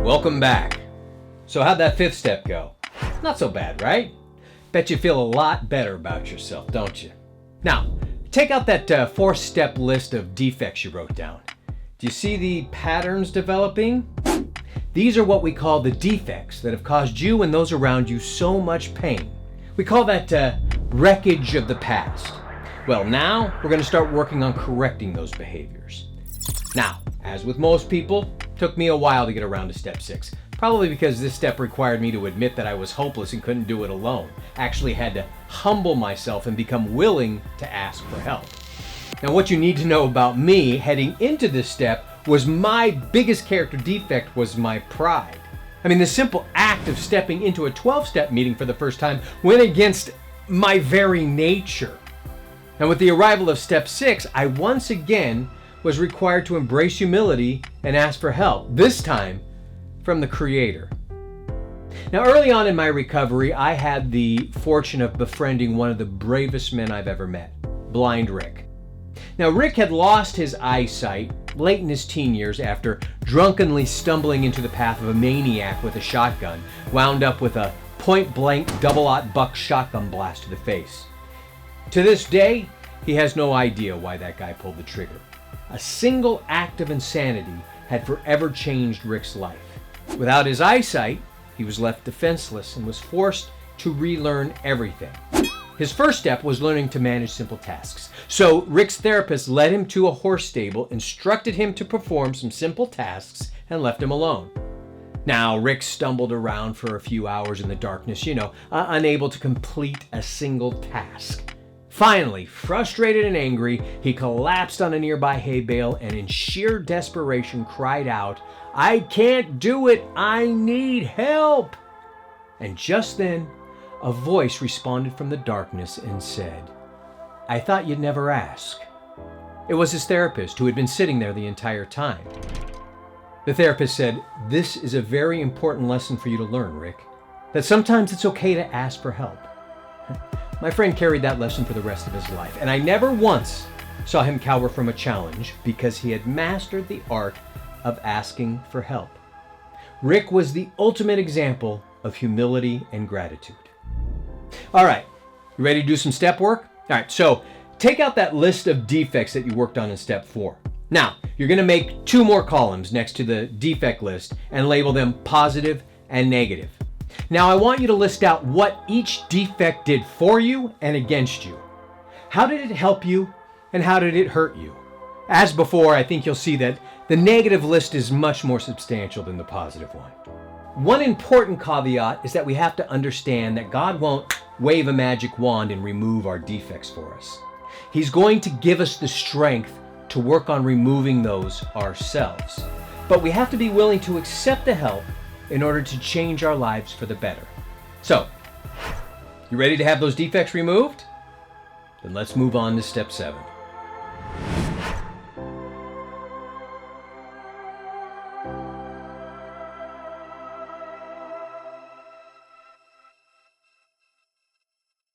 Welcome back. So how'd that fifth step go? Not so bad, right? Bet you feel a lot better about yourself, don't you? Now, take out that four-step list of defects you wrote down. Do you see the patterns developing? These are what we call the defects that have caused you and those around you so much pain. We call that wreckage of the past. Well, now we're going to start working on correcting those behaviors. Now, as with most people, it took me a while to get around to step 6. Probably because this step required me to admit that I was hopeless and couldn't do it alone. Actually had to humble myself and become willing to ask for help. Now, what you need to know about me heading into this step was my biggest character defect was my pride. I mean, the simple act of stepping into a 12-step meeting for the first time went against my very nature. And with the arrival of step 6, I once again was required to embrace humility and ask for help, this time from the Creator. Now, early on in my recovery, I had the fortune of befriending one of the bravest men I've ever met, Blind Rick. Now, Rick had lost his eyesight late in his teen years after drunkenly stumbling into the path of a maniac with a shotgun, wound up with a point-blank double-aught buck shotgun blast to the face. To this day, he has no idea why that guy pulled the trigger. A single act of insanity had forever changed Rick's life. Without his eyesight, he was left defenseless and was forced to relearn everything. His first step was learning to manage simple tasks. So Rick's therapist led him to a horse stable, instructed him to perform some simple tasks, and left him alone. Now, Rick stumbled around for a few hours in the darkness, unable to complete a single task. Finally, frustrated and angry, he collapsed on a nearby hay bale and in sheer desperation cried out, "I can't do it! I need help!" And just then, a voice responded from the darkness and said, "I thought you'd never ask." It was his therapist, who had been sitting there the entire time. The therapist said, "This is a very important lesson for you to learn, Rick, that sometimes it's okay to ask for help." My friend carried that lesson for the rest of his life, and I never once saw him cower from a challenge because he had mastered the art of asking for help. Rick was the ultimate example of humility and gratitude. All right, you ready to do some step work? All right, so take out that list of defects that you worked on in step 4. Now, you're going to make 2 more columns next to the defect list and label them positive and negative. Now, I want you to list out what each defect did for you and against you. How did it help you and how did it hurt you? As before, I think you'll see that the negative list is much more substantial than the positive one. One important caveat is that we have to understand that God won't wave a magic wand and remove our defects for us. He's going to give us the strength to work on removing those ourselves. But we have to be willing to accept the help in order to change our lives for the better. So, you ready to have those defects removed? Then let's move on to step 7.